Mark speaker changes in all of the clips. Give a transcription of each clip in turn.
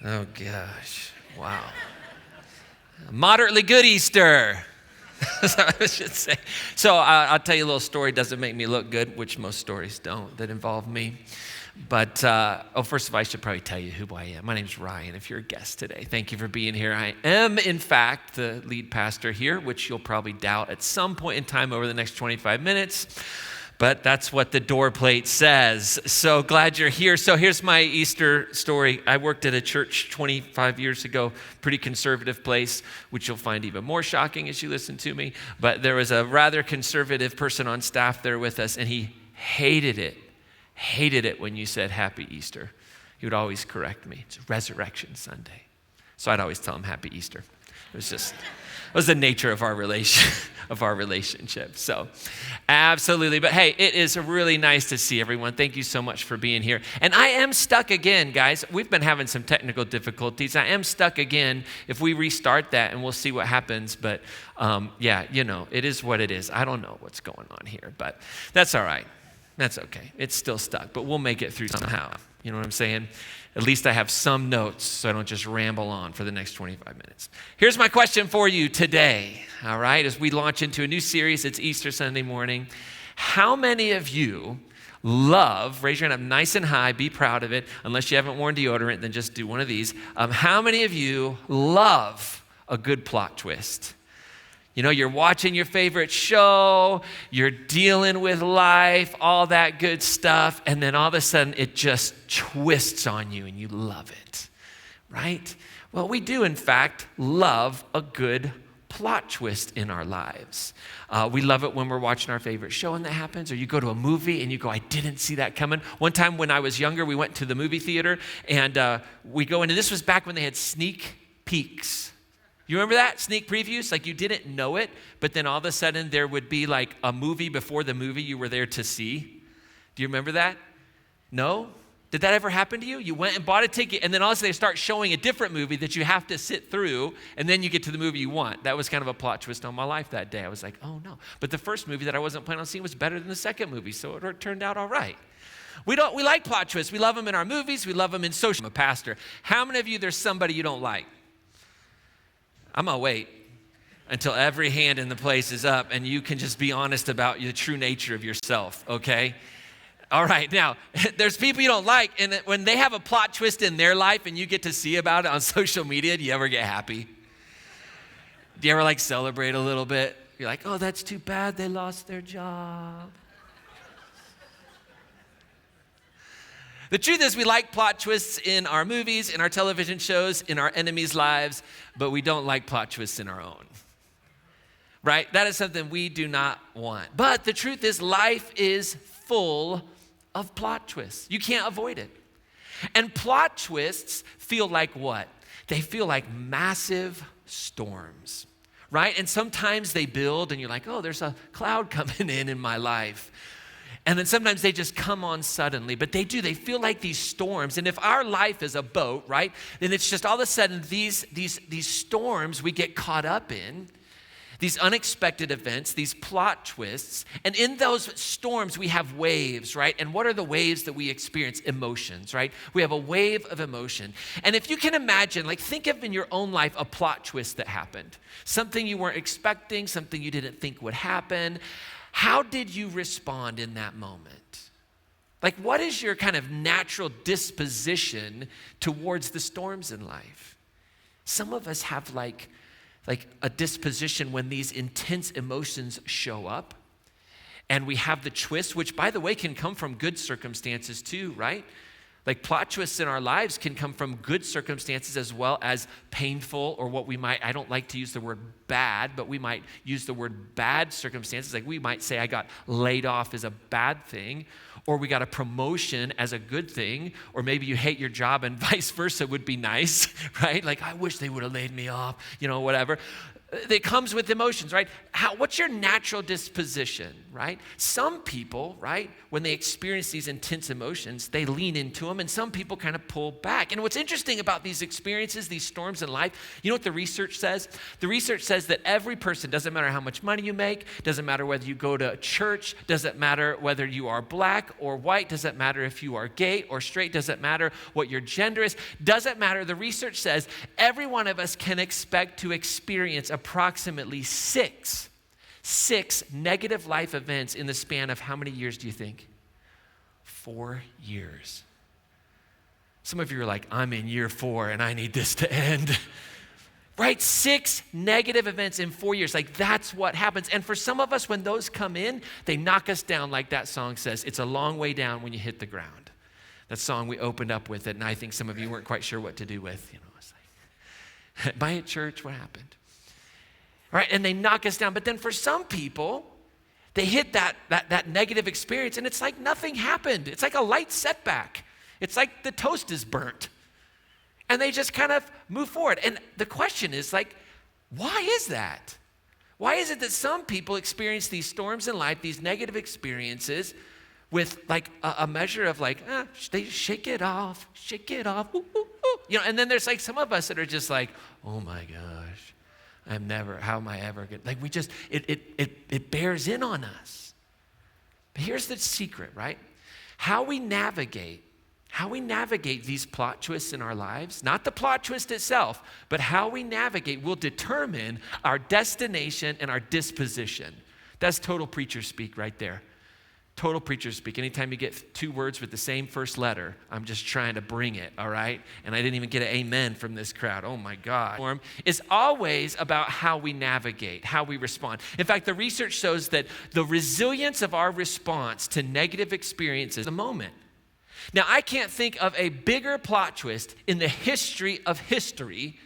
Speaker 1: Oh, gosh. Wow. Moderately good Easter. That's what I should say. So I'll tell you a little story. Doesn't make me look good, which most stories don't that involve me. But, first of all, I should probably tell you who I am. My name's Ryan, if you're a guest today. Thank you for being here. I am, in fact, the lead pastor here, which you'll probably doubt at some point in time over the next 25 minutes. But that's what the door plate says. So glad you're here. So here's my Easter story. I worked at a church 25 years ago, pretty conservative place, which you'll find even more shocking as you listen to me. But there was a rather conservative person on staff there with us, and he hated it when you said Happy Easter. He would always correct me. It's Resurrection Sunday. So I'd always tell him Happy Easter. It was the nature of our relationship. So absolutely. But hey, it is really nice to see everyone. Thank you so much for being here. And I am stuck again, guys. We've been having some technical difficulties. I am stuck again. If we restart that, and we'll see what happens. But it is what it is. I don't know what's going on here, but that's all right. That's okay. It's still stuck, but we'll make it through somehow. You know what I'm saying? At least I have some notes so I don't just ramble on for the next 25 minutes. Here's my question for you today, all right? As we launch into a new series, it's Easter Sunday morning. How many of you raise your hand up nice and high, be proud of it. Unless you haven't worn deodorant, then just do one of these. How many of you love a good plot twist? You know, you're watching your favorite show, you're dealing with life, all that good stuff, and then all of a sudden it just twists on you and you love it, right? Well, we do, in fact, love a good plot twist in our lives. We love it when we're watching our favorite show and that happens, or you go to a movie and you go, I didn't see that coming. One time when I was younger, we went to the movie theater and we go in, and this was back when they had sneak peeks. You remember that? Sneak previews? Like you didn't know it, but then all of a sudden there would be like a movie before the movie you were there to see. Do you remember that? No? Did that ever happen to you? You went and bought a ticket, and then all of a sudden they start showing a different movie that you have to sit through, and then you get to the movie you want. That was kind of a plot twist on my life that day. I was like, oh no. But the first movie that I wasn't planning on seeing was better than the second movie, so it turned out all right. We like plot twists. We love them in our movies. We love them in social. I'm a pastor. How many of you, there's somebody you don't like? I'm going to wait until every hand in the place is up and you can just be honest about the true nature of yourself, okay? All right, now, there's people you don't like, and when they have a plot twist in their life and you get to see about it on social media, do you ever get happy? Do you ever celebrate a little bit? You're like, oh, that's too bad they lost their job. The truth is we like plot twists in our movies, in our television shows, in our enemies' lives, but we don't like plot twists in our own, right? That is something we do not want. But the truth is life is full of plot twists. You can't avoid it. And plot twists feel like what? They feel like massive storms, right? And sometimes they build and you're like, oh, there's a cloud coming in my life. And then sometimes they just come on suddenly, but they feel like these storms. And if our life is a boat, right, then it's just all of a sudden these storms we get caught up in, these unexpected events, these plot twists. And in those storms, we have waves, right? And what are the waves that we experience? Emotions, right? We have a wave of emotion. And if you can imagine, think of in your own life a plot twist that happened, something you weren't expecting, something you didn't think would happen. How did you respond in that moment? What is your kind of natural disposition towards the storms in life? Some of us have like a disposition when these intense emotions show up, and we have the twist, which by the way can come from good circumstances too, right? Plot twists in our lives can come from good circumstances as well as painful, or what we might, I don't like to use the word bad, but we might use the word bad circumstances. We might say I got laid off as a bad thing, or we got a promotion as a good thing, or maybe you hate your job and vice versa would be nice, right? I wish they would have laid me off, whatever. that comes with emotions, right? What's your natural disposition, right? Some people, right, when they experience these intense emotions, they lean into them, and some people kind of pull back. And what's interesting about these experiences, these storms in life, you know what the research says? The research says that every person, doesn't matter how much money you make, doesn't matter whether you go to church, doesn't matter whether you are black or white, doesn't matter if you are gay or straight, doesn't matter what your gender is, doesn't matter. The research says every one of us can expect to experience approximately six negative life events in the span of how many years do you think? 4 years. Some of you are like, I'm in year 4 and I need this to end. Right? 6 negative events in 4 years. Like, that's what happens. And for some of us, when those come in, they knock us down, like that song says. It's a long way down when you hit the ground. That song, we opened up with it, and I think some of you weren't quite sure what to do with. You know, it's like, am I at church? What happened? Right? And they knock us down. But then for some people, they hit that negative experience, and it's like nothing happened. It's like a light setback. It's like the toast is burnt. And they just kind of move forward. And the question is like, why is that? Why is it that some people experience these storms in life, these negative experiences, with like a measure of like, they shake it off, ooh, ooh, ooh. You know, and then there's like some of us that are just like, oh my gosh, how am I ever going to, like we just, it bears in on us. But here's the secret, right? How we navigate these plot twists in our lives, not the plot twist itself, but how we navigate will determine our destination and our disposition. That's total preacher speak right there. Total preacher speak. Anytime you get 2 words with the same first letter, I'm just trying to bring it, all right? And I didn't even get an amen from this crowd. Oh my God. It's always about how we navigate, how we respond. In fact, the research shows that the resilience of our response to negative experiences is a moment. Now, I can't think of a bigger plot twist in the history of history,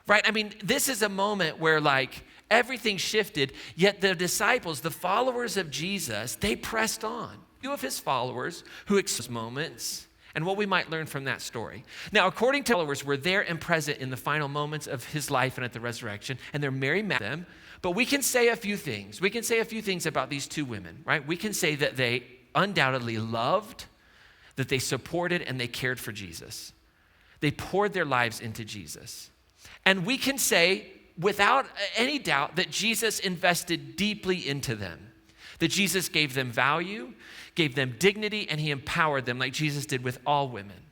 Speaker 1: right? I mean, this is a moment where like everything shifted, yet the disciples, the followers of Jesus, they pressed on. Few of his followers who experienced moments and what we might learn from that story. Now, according to followers, were there and present in the final moments of his life and at the resurrection, and they're Mary Magdalene. But we can say a few things. We can say a few things about these 2 women, right? We can say that they undoubtedly loved, that they supported, and they cared for Jesus. They poured their lives into Jesus. And we can say, without any doubt, that Jesus invested deeply into them. That Jesus gave them value, gave them dignity, and he empowered them like Jesus did with all women.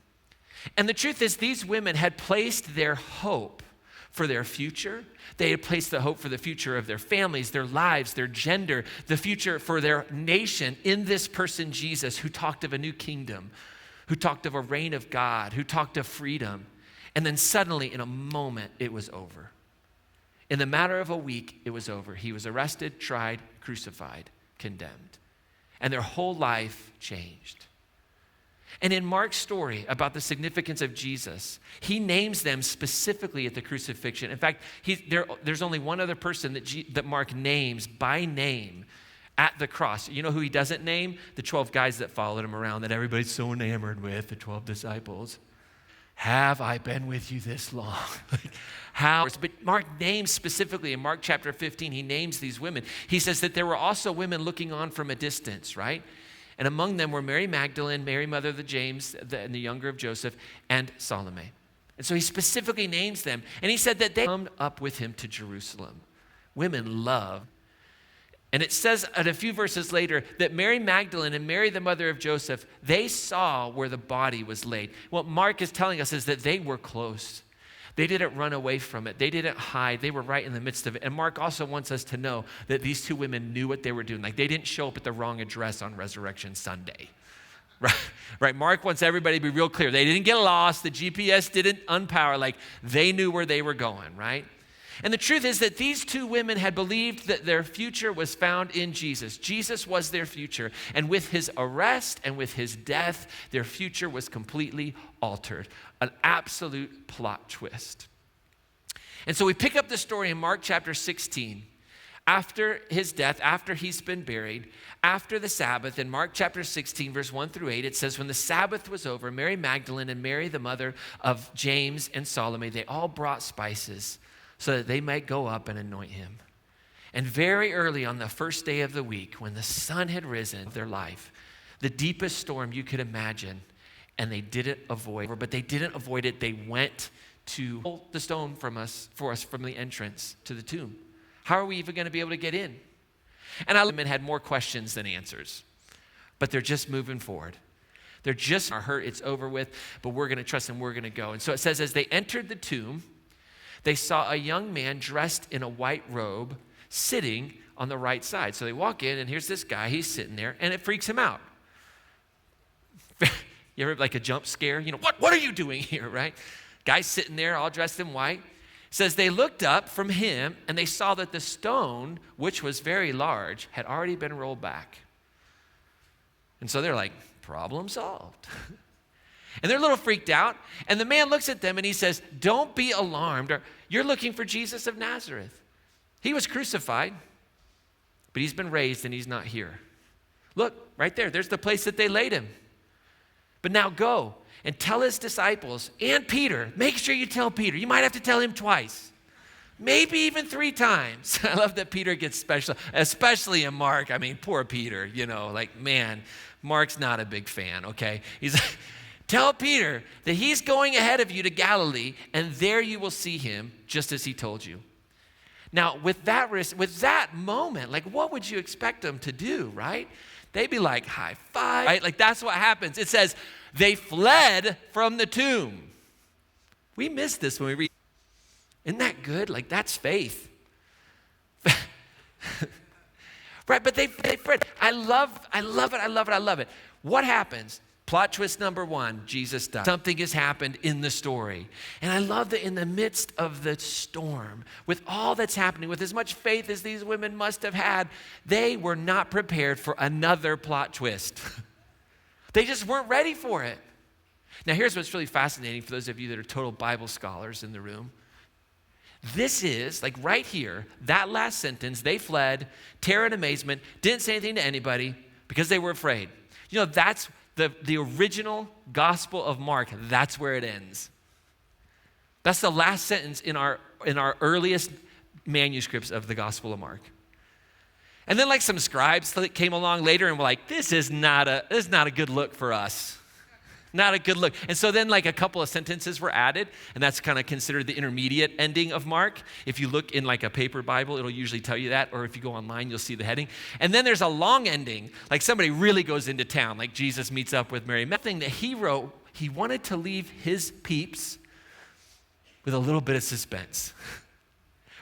Speaker 1: And the truth is, these women had placed their hope for their future. They had placed the hope for the future of their families, their lives, their gender, the future for their nation in this person, Jesus, who talked of a new kingdom, who talked of a reign of God, who talked of freedom. And then suddenly, in a moment, it was over. In the matter of a week, it was over. He was arrested, tried, crucified, condemned. And their whole life changed. And in Mark's story about the significance of Jesus, he names them specifically at the crucifixion. In fact, there's only one other person that Mark names by name at the cross. You know who he doesn't name? The 12 guys that followed him around that everybody's so enamored with, the 12 disciples. Have I been with you this long? How? But Mark names specifically in Mark chapter 15, he names these women. He says that there were also women looking on from a distance, right? And among them were Mary Magdalene, Mary, mother of James, and the younger of Joseph, and Salome. And so he specifically names them. And he said that they come up with him to Jerusalem. Women love. And it says a few verses later that Mary Magdalene and Mary, the mother of Joseph, they saw where the body was laid. What Mark is telling us is that they were close. They didn't run away from it. They didn't hide. They were right in the midst of it. And Mark also wants us to know that these 2 women knew what they were doing. Like, they didn't show up at the wrong address on Resurrection Sunday. Right? Mark wants everybody to be real clear. They didn't get lost. The GPS didn't unpower. Like, they knew where they were going, right? And the truth is that these 2 women had believed that their future was found in Jesus. Jesus was their future. And with his arrest and with his death, their future was completely altered. An absolute plot twist. And so we pick up the story in Mark chapter 16. After his death, after he's been buried, after the Sabbath, in Mark chapter 16, verse 1 through 8, it says, when the Sabbath was over, Mary Magdalene and Mary, the mother of James and Salome, they all brought spices so that they might go up and anoint him. And very early on the first day of the week, when the sun had risen of their life, the deepest storm you could imagine, and they didn't avoid it, but they didn't avoid it. They went to pull the stone for us from the entrance to the tomb. How are we even going to be able to get in? And women had more questions than answers, but they're just moving forward. They're just hurt, it's over with, but we're going to trust and we're going to go. And so it says, as they entered the tomb, they saw a young man dressed in a white robe sitting on the right side. So they walk in, and here's this guy, he's sitting there, and it freaks him out. You ever like a jump scare? You know, what are you doing here, right? Guy's sitting there all dressed in white. It says they looked up from him, and they saw that the stone, which was very large, had already been rolled back. And so they're like, problem solved. And they're a little freaked out. And the man looks at them and he says, don't be alarmed. Or, you're looking for Jesus of Nazareth. He was crucified, but he's been raised and he's not here. Look, right there. There's the place that they laid him. But now go and tell his disciples and Peter. Make sure you tell Peter. You might have to tell him twice. Maybe even 3 times. I love that Peter gets special, especially in Mark. I mean, poor Peter, like, man, Mark's not a big fan, okay? He's like, tell Peter that he's going ahead of you to Galilee, and there you will see him, just as he told you. Now, with that moment, like, what would you expect them to do, right? They'd be like, high five, right? Like, that's what happens. It says, they fled from the tomb. We miss this when we read. Isn't that good? Like, that's faith. Right, but they fled. I love it. What happens? Plot twist number 1, Jesus died. Something has happened in the story. And I love that in the midst of the storm, with all that's happening, with as much faith as these women must have had, they were not prepared for another plot twist. They just weren't ready for it. Now, here's what's really fascinating for those of you that are total Bible scholars in the room. This is, like right here, that last sentence, they fled, terror and amazement, didn't say anything to anybody because they were afraid. That's the original Gospel of Mark. That's where it ends. That's the last sentence in our earliest manuscripts of the Gospel of Mark. And then like some scribes that came along later and were like, this is not a good look for us. Not a good look. And so then like a couple of sentences were added, and that's kind of considered the intermediate ending of Mark. If you look in like a paper Bible, it'll usually tell you that, or if you go online, you'll see the heading. And then there's a long ending, like somebody really goes into town, like Jesus meets up with Mary. Nothing that he wrote, he wanted to leave his peeps with a little bit of suspense.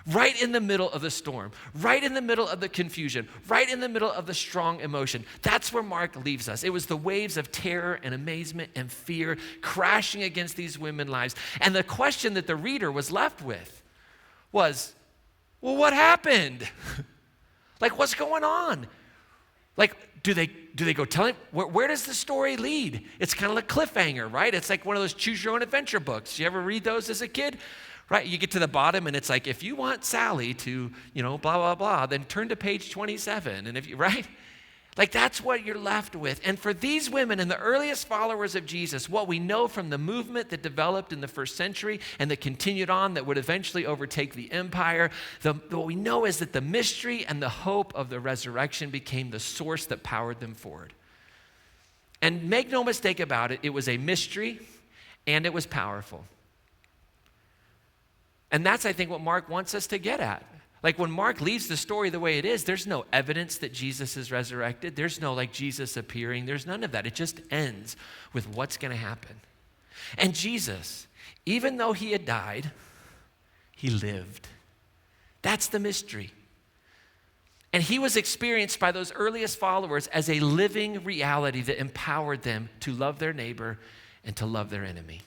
Speaker 1: Right in the middle of the storm, right in the middle of the confusion, right in the middle of the strong emotion. That's where Mark leaves us. It was the waves of terror and amazement and fear crashing against these women's lives. And the question that the reader was left with was, well, what happened? Like, what's going on? Like, do they go tell him? Where does the story lead? It's kind of like cliffhanger, right? It's like one of those choose your own adventure books. You ever read those as a kid? Right, you get to the bottom and it's like, if you want Sally to, blah, blah, blah, then turn to page 27. And if you, right? Like that's what you're left with. And for these women and the earliest followers of Jesus, what we know from the movement that developed in the first century and that continued on that would eventually overtake the empire, what we know is that the mystery and the hope of the resurrection became the source that powered them forward. And make no mistake about it, it was a mystery and it was powerful. And that's, I think, what Mark wants us to get at. Like when Mark leaves the story the way it is, there's no evidence that Jesus is resurrected. There's no like Jesus appearing. There's none of that. It just ends with what's going to happen. And Jesus, even though he had died, he lived. That's the mystery. And he was experienced by those earliest followers as a living reality that empowered them to love their neighbor and to love their enemy.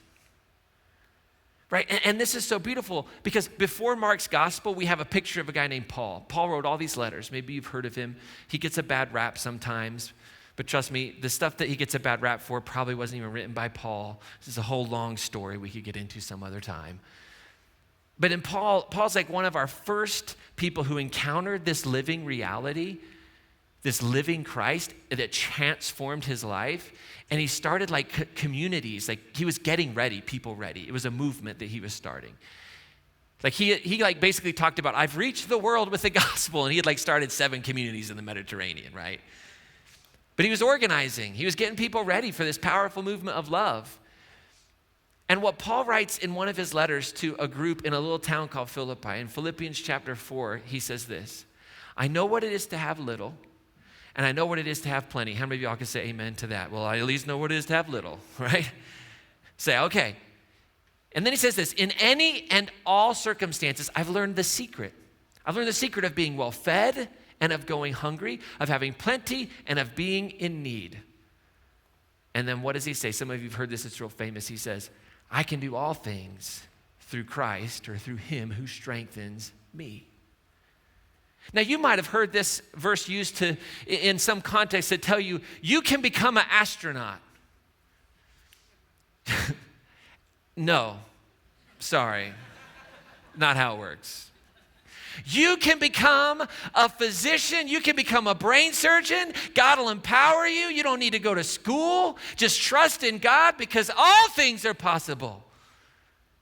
Speaker 1: Right, and this is so beautiful because before Mark's gospel, we have a picture of a guy named Paul. Paul wrote all these letters. Maybe you've heard of him. He gets a bad rap sometimes, but trust me, the stuff that he gets a bad rap for probably wasn't even written by Paul. This is a whole long story we could get into some other time. But in Paul's like one of our first people who encountered this living reality, this living Christ that transformed his life. And he started like communities, like he was getting ready, people ready. It was a movement that he was starting. Like he like basically talked about, I've reached the world with the gospel, and he had like started 7 communities in the Mediterranean, right? But he was organizing. He was getting people ready for this powerful movement of love. And what Paul writes in one of his letters to a group in a little town called Philippi, in Philippians chapter 4, he says this, I know what it is to have little, and I know what it is to have plenty. How many of y'all can say amen to that? Well, I at least know what it is to have little, right? Say, okay. And then he says this, in any and all circumstances, I've learned the secret. I've learned the secret of being well fed and of going hungry, of having plenty and of being in need. And then what does he say? Some of you have heard this, it's real famous. He says, I can do all things through Christ or through him who strengthens me. Now, you might have heard this verse used in some context to tell you, you can become an astronaut. No, sorry, not how it works. You can become a physician. You can become a brain surgeon. God will empower you. You don't need to go to school. Just trust in God because all things are possible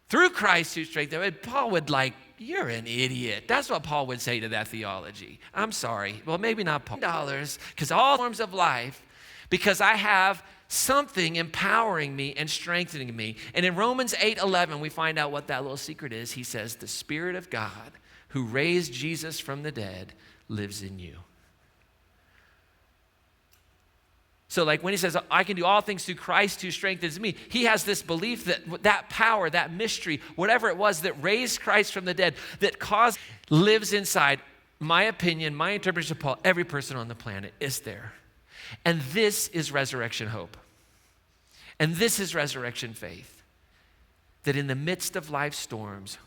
Speaker 1: through Christ who strengthens you. Paul would you're an idiot. That's what Paul would say to that theology. I'm sorry. Well, maybe not Paul. $, because all forms of life, because I have something empowering me and strengthening me. And in Romans 8:11, we find out what that little secret is. He says, the Spirit of God who raised Jesus from the dead lives in you. So when he says, I can do all things through Christ who strengthens me, he has this belief that that power, that mystery, whatever it was that raised Christ from the dead, that caused, lives inside, my opinion, my interpretation of Paul, every person on the planet is there. And this is resurrection hope. And this is resurrection faith. That in the midst of life's storms,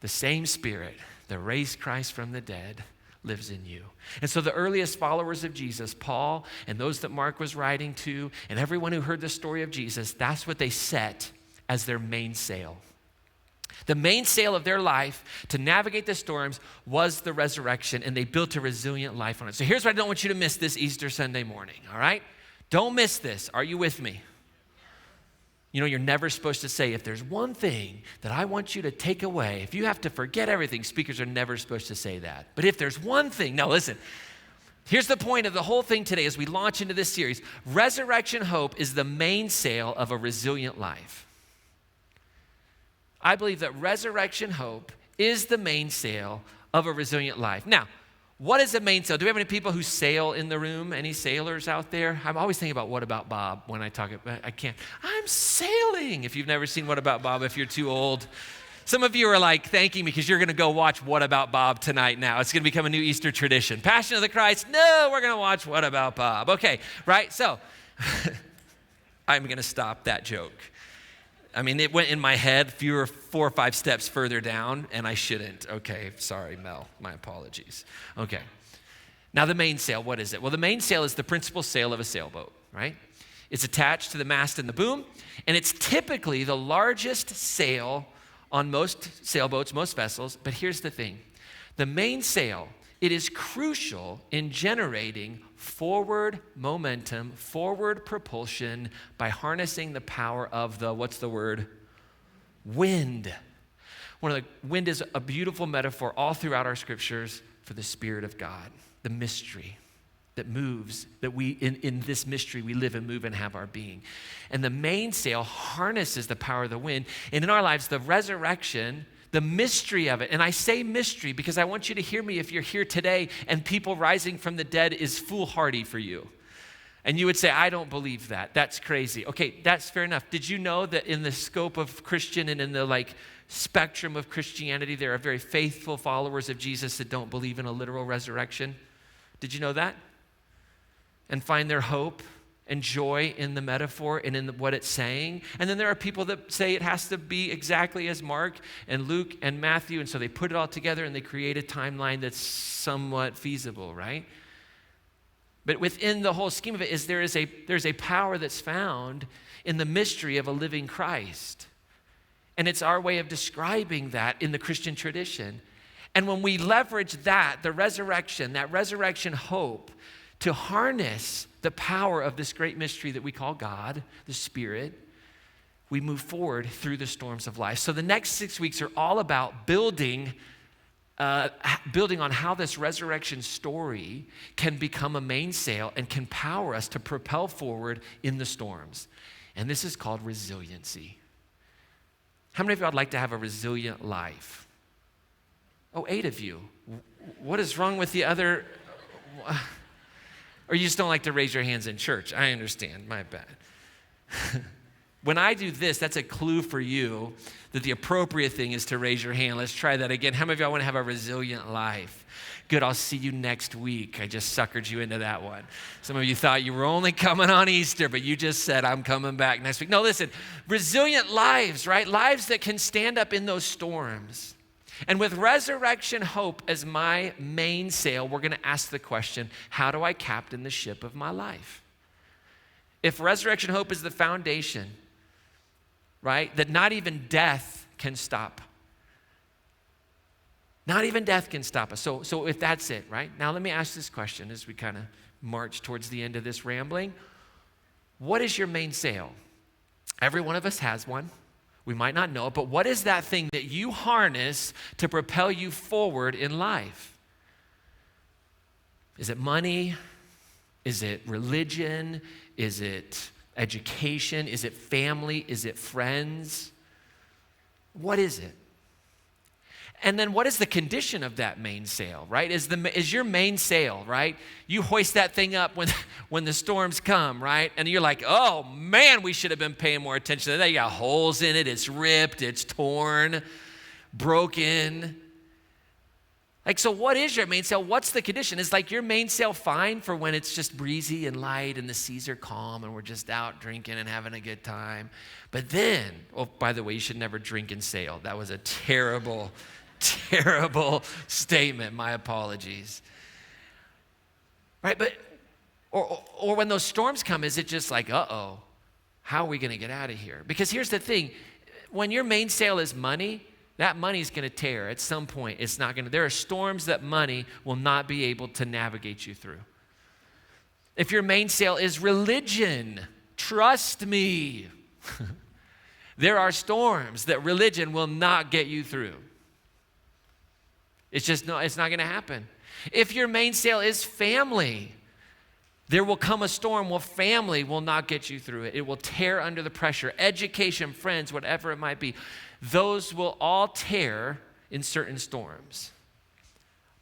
Speaker 1: the same Spirit that raised Christ from the dead lives in you. And so the earliest followers of Jesus, Paul and those that Mark was writing to, and everyone who heard the story of Jesus, that's what they set as their mainsail. The mainsail of their life to navigate the storms was the resurrection, and they built a resilient life on it. So here's what I don't want you to miss this Easter Sunday morning, all right? Don't miss this. Are you with me? You know, you're never supposed to say, if there's one thing that I want you to take away, if you have to forget everything, speakers are never supposed to say that. But if there's one thing, now listen, here's the point of the whole thing today as we launch into this series. Resurrection hope is the mainsail of a resilient life. I believe that resurrection hope is the mainsail of a resilient life. Now, what is a mainsail? Do we have any people who sail in the room? Any sailors out there? I'm always thinking about What About Bob when I talk about, I can't. I'm sailing. If you've never seen What About Bob, if you're too old. Some of you are thanking me because you're going to go watch What About Bob tonight now. It's going to become a new Easter tradition. Passion of the Christ, no, we're going to watch What About Bob. Okay, right? So I'm going to stop that joke. I mean, it went in my head 4 or 5 steps further down, and I shouldn't. Okay, sorry, Mel. My apologies. Okay. Now, the mainsail, what is it? Well, the mainsail is the principal sail of a sailboat, right? It's attached to the mast and the boom, and it's typically the largest sail on most sailboats, most vessels. But here's the thing. The mainsail, it is crucial in generating forward momentum, forward propulsion by harnessing the power of the, what's the word? Wind. Wind is a beautiful metaphor all throughout our scriptures for the Spirit of God, the mystery that moves, that we, in this mystery, we live and move and have our being. And the mainsail harnesses the power of the wind. And in our lives, the resurrection, the mystery of it, and I say mystery because I want you to hear me if you're here today and people rising from the dead is foolhardy for you. And you would say, I don't believe that. That's crazy. Okay, that's fair enough. Did you know that in the scope of Christian and in the spectrum of Christianity, there are very faithful followers of Jesus that don't believe in a literal resurrection? Did you know that? And find their hope and joy in the metaphor and in what it's saying. And then there are people that say it has to be exactly as Mark and Luke and Matthew, and so they put it all together and they create a timeline that's somewhat feasible, right? But within the whole scheme of it is there's a power that's found in the mystery of a living Christ. And it's our way of describing that in the Christian tradition. And when we leverage that, the resurrection, that resurrection hope, to harness the power of this great mystery that we call God, the Spirit, we move forward through the storms of life. So the next 6 weeks are all about building on how this resurrection story can become a mainsail and can power us to propel forward in the storms. And this is called resiliency. How many of you would like to have a resilient life? Oh, 8 of you. What is wrong with the other? Or you just don't like to raise your hands in church. I understand, my bad. When I do this, that's a clue for you that the appropriate thing is to raise your hand. Let's try that again. How many of y'all want to have a resilient life? Good, I'll see you next week. I just suckered you into that one. Some of you thought you were only coming on Easter, but you just said, I'm coming back next week. No, listen, resilient lives, right? Lives that can stand up in those storms. And with resurrection hope as my mainsail, we're going to ask the question, how do I captain the ship of my life? If resurrection hope is the foundation, right, that not even death can stop. Not even death can stop us. So if that's it, right? Now let me ask this question as we kind of march towards the end of this rambling. What is your mainsail? Every one of us has one. We might not know it, but what is that thing that you harness to propel you forward in life? Is it money? Is it religion? Is it education? Is it family? Is it friends? What is it? And then what is the condition of that mainsail, right? Is your mainsail, right? You hoist that thing up when the storms come, right? And you're like, oh man, we should have been paying more attention to that. You got holes in it, it's ripped, it's torn, broken. Like, so what is your mainsail? What's the condition? Is like your mainsail fine for when it's just breezy and light and the seas are calm and we're just out drinking and having a good time? But then, oh, by the way, you should never drink and sail. That was a terrible statement. My apologies. Right? But, or when those storms come, is it just like, uh-oh, how are we going to get out of here? Because here's the thing. When your mainsail is money, that money's going to tear at some point. It's not going to. There are storms that money will not be able to navigate you through. If your mainsail is religion, trust me, there are storms that religion will not get you through. It's not going to happen. If your mainsail is family, there will come a storm where family will not get you through it. It will tear under the pressure. Education, friends, whatever it might be. Those will all tear in certain storms.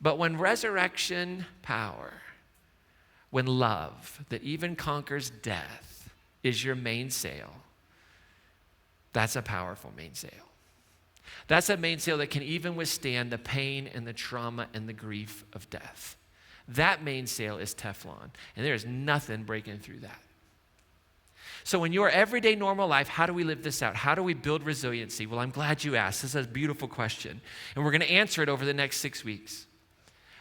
Speaker 1: But when resurrection power, when love that even conquers death is your mainsail, that's a powerful mainsail. That's a mainsail that can even withstand the pain and the trauma and the grief of death. That mainsail is Teflon, and there is nothing breaking through that. So in your everyday normal life, how do we live this out? How do we build resiliency? Well, I'm glad you asked. This is a beautiful question. And we're going to answer it over the next 6 weeks.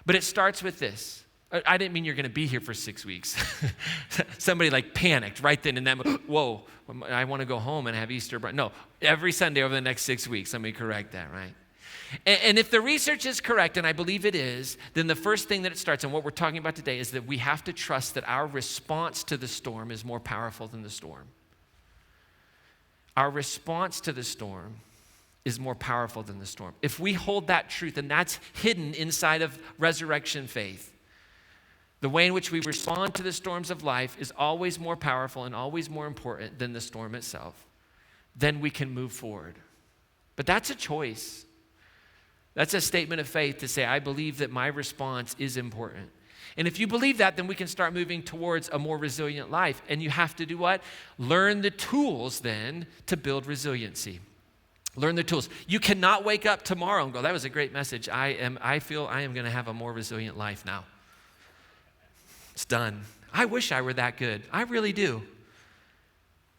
Speaker 1: But it starts with this. I didn't mean you're going to be here for 6 weeks. Somebody like panicked right then and then. Whoa, I want to go home and have Easter. No, every Sunday over the next 6 weeks. Let me correct that, right? And if the research is correct, and I believe it is, then the first thing that it starts, and what we're talking about today, is that we have to trust that our response to the storm is more powerful than the storm. Our response to the storm is more powerful than the storm. If we hold that truth, and that's hidden inside of resurrection faith, the way in which we respond to the storms of life is always more powerful and always more important than the storm itself, then we can move forward. But that's a choice. That's a statement of faith to say, I believe that my response is important. And if you believe that, then we can start moving towards a more resilient life. And you have to do what? Learn the tools then to build resiliency. Learn the tools. You cannot wake up tomorrow and go, that was a great message. I feel I am going to have a more resilient life now. It's done. I wish I were that good. I really do.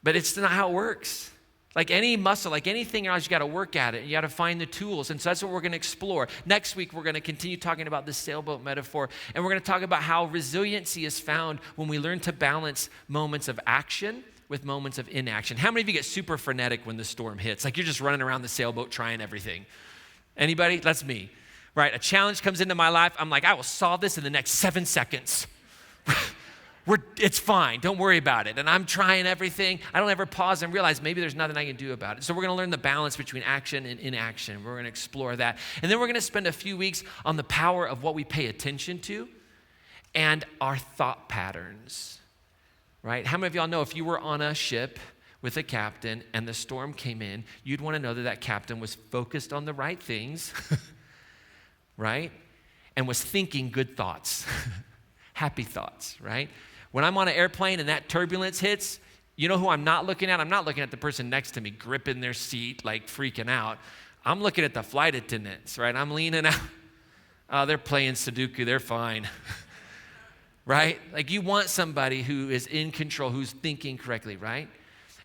Speaker 1: But it's not how it works. Like any muscle, like anything else, you got to work at it. You got to find the tools. And so that's what we're going to explore. Next week, we're going to continue talking about the sailboat metaphor. And we're going to talk about how resiliency is found when we learn to balance moments of action with moments of inaction. How many of you get super frenetic when the storm hits? Like you're just running around the sailboat trying everything. Anybody? That's me. Right? A challenge comes into my life. I'm like, I will solve this in the next 7 seconds. It's fine. Don't worry about it. And I'm trying everything. I don't ever pause and realize maybe there's nothing I can do about it. So we're going to learn the balance between action and inaction. We're going to explore that. And then we're going to spend a few weeks on the power of what we pay attention to and our thought patterns, right? How many of y'all know if you were on a ship with a captain and the storm came in, you'd want to know that that captain was focused on the right things, right? And was thinking good thoughts, happy thoughts, right? When I'm on an airplane and that turbulence hits, you know who I'm not looking at? I'm not looking at the person next to me gripping their seat, like freaking out. I'm looking at the flight attendants, right? I'm leaning out. Oh, they're playing Sudoku. They're fine, right? Like you want somebody who is in control, who's thinking correctly, right?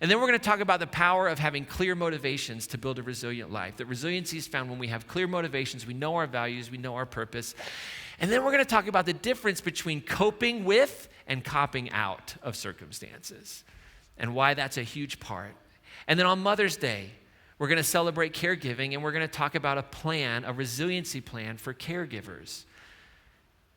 Speaker 1: And then we're going to talk about the power of having clear motivations to build a resilient life. That resiliency is found when we have clear motivations, we know our values, we know our purpose. And then we're going to talk about the difference between coping with and copping out of circumstances and why that's a huge part. And then on Mother's Day, we're going to celebrate caregiving and we're going to talk about a plan, a resiliency plan for caregivers.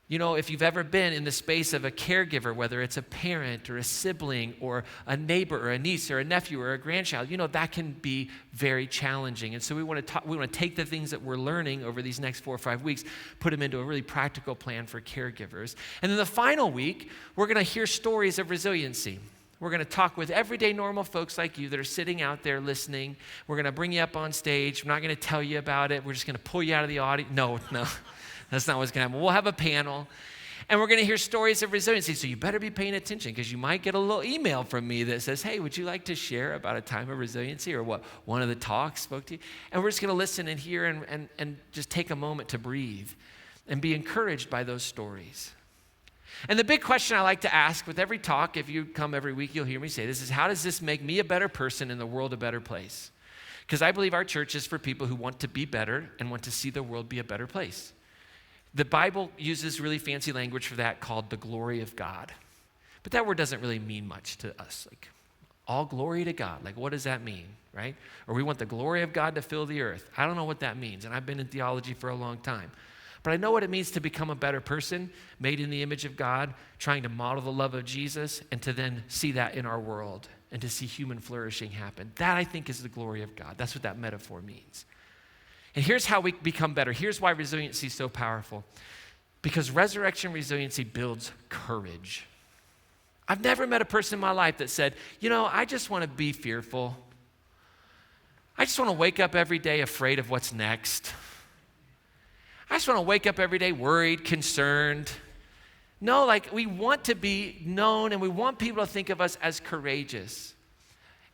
Speaker 1: You know, if you've ever been in the space of a caregiver, whether it's a parent or a sibling or a neighbor or a niece or a nephew or a grandchild, you know, that can be very challenging. And so we want to take the things that we're learning over these next 4 or 5 weeks, put them into a really practical plan for caregivers. And then the final week, we're going to hear stories of resiliency. We're going to talk with everyday normal folks like you that are sitting out there listening. We're going to bring you up on stage. We're not going to tell you about it. We're just going to pull you out of the audience. No. That's not what's going to happen. We'll have a panel, and we're going to hear stories of resiliency. So you better be paying attention because you might get a little email from me that says, hey, would you like to share about a time of resiliency or what one of the talks spoke to you? And we're just going to listen and hear and just take a moment to breathe and be encouraged by those stories. And the big question I like to ask with every talk, if you come every week, you'll hear me say this, is how does this make me a better person and the world a better place? Because I believe our church is for people who want to be better and want to see the world be a better place. The Bible uses really fancy language for that called the glory of God. But that word doesn't really mean much to us. Like, all glory to God. Like, what does that mean, right? Or we want the glory of God to fill the earth. I don't know what that means, and I've been in theology for a long time. But I know what it means to become a better person, made in the image of God, trying to model the love of Jesus, and to then see that in our world, and to see human flourishing happen. That, I think, is the glory of God. That's what that metaphor means. And here's how we become better. Here's why resiliency is so powerful. Because resurrection resiliency builds courage. I've never met a person in my life that said, you know, I just want to be fearful. I just want to wake up every day afraid of what's next. I just want to wake up every day worried, concerned. No, like we want to be known and we want people to think of us as courageous.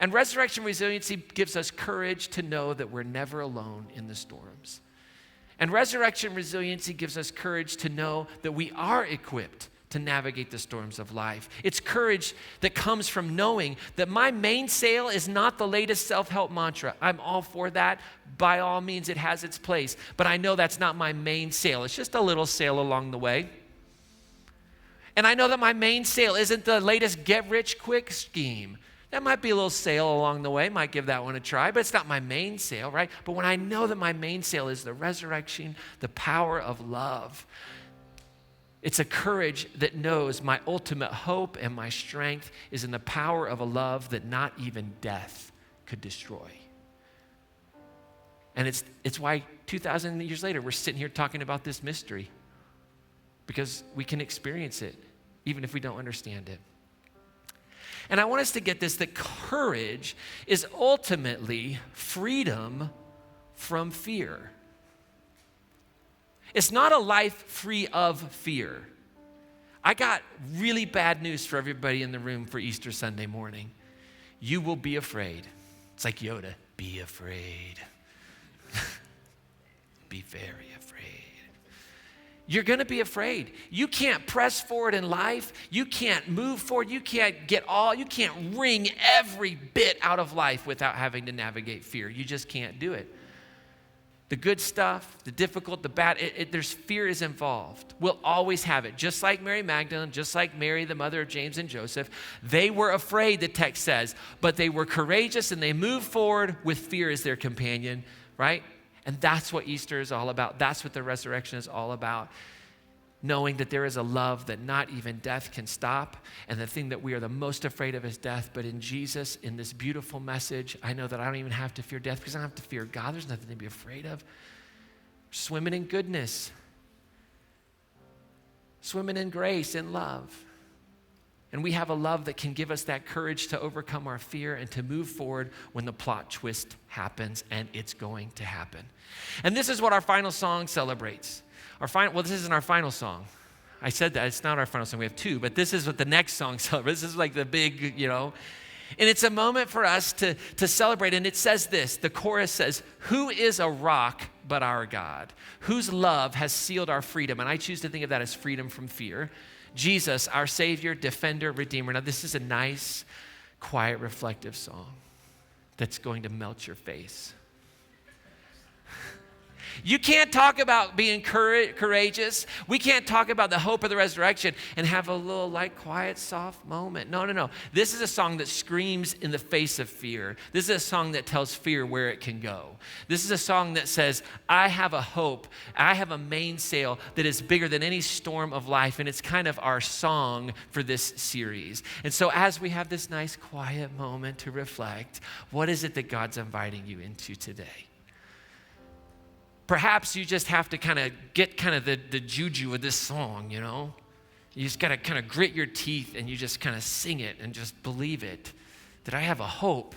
Speaker 1: And resurrection resiliency gives us courage to know that we're never alone in the storms. And resurrection resiliency gives us courage to know that we are equipped to navigate the storms of life. It's courage that comes from knowing that my mainsail is not the latest self-help mantra. I'm all for that. By all means, it has its place. But I know that's not my mainsail. It's just a little sail along the way. And I know that my mainsail isn't the latest get-rich-quick scheme. That might be a little sail along the way, might give that one a try, but it's not my mainsail, right? But when I know that my mainsail is the resurrection, the power of love, it's a courage that knows my ultimate hope and my strength is in the power of a love that not even death could destroy. And it's why 2,000 years later, we're sitting here talking about this mystery, because we can experience it even if we don't understand it. And I want us to get this, that courage is ultimately freedom from fear. It's not a life free of fear. I got really bad news for everybody in the room for Easter Sunday morning. You will be afraid. It's like Yoda, be afraid. Be very afraid. You're going to be afraid. You can't press forward in life. You can't move forward. You can't wring every bit out of life without having to navigate fear. You just can't do it. The good stuff, the difficult, the bad, there's fear is involved. We'll always have it. Just like Mary Magdalene, just like Mary, the mother of James and Joseph, they were afraid, the text says, but they were courageous and they moved forward with fear as their companion, right? And that's what Easter is all about. That's what the resurrection is all about. knowing that there is a love that not even death can stop, and the thing that we are the most afraid of is death. But in Jesus, in this beautiful message, I know that I don't even have to fear death because I don't have to fear God. There's nothing to be afraid of. Swimming in goodness, swimming in grace and love. And we have a love that can give us that courage to overcome our fear and to move forward when the plot twist happens, and it's going to happen. And this is what our final song celebrates. This isn't our final song. I said that, it's not our final song. We have two, but this is what the next song celebrates. This is like the big, And it's a moment for us to celebrate. And it says this, the chorus says, "Who is a rock but our God? Whose love has sealed our freedom?" And I choose to think of that as freedom from fear. Jesus, our Savior, Defender, Redeemer. Now this is a nice, quiet, reflective song that's going to melt your face. You can't talk about being courageous. We can't talk about the hope of the resurrection and have a little quiet, soft moment. No. This is a song that screams in the face of fear. This is a song that tells fear where it can go. This is a song that says, I have a hope. I have a mainsail that is bigger than any storm of life. And it's kind of our song for this series. And so as we have this nice, quiet moment to reflect, what is it that God's inviting you into today? Perhaps you just have to get the juju of this song, You just got to kind of grit your teeth and you just kind of sing it and just believe it, that I have a hope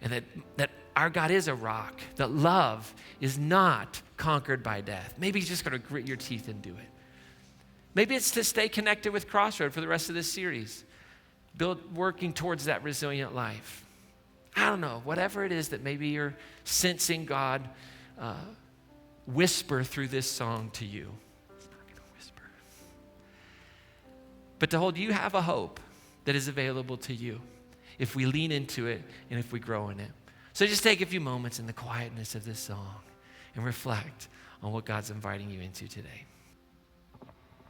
Speaker 1: and that our God is a rock, that love is not conquered by death. Maybe you just got to grit your teeth and do it. Maybe it's to stay connected with Crossroads for the rest of this series, working towards that resilient life. I don't know, whatever it is that maybe you're sensing God whisper through this song to you. It's not going to whisper. But to hold, you have a hope that is available to you if we lean into it and if we grow in it. So just take a few moments in the quietness of this song and reflect on what God's inviting you into today.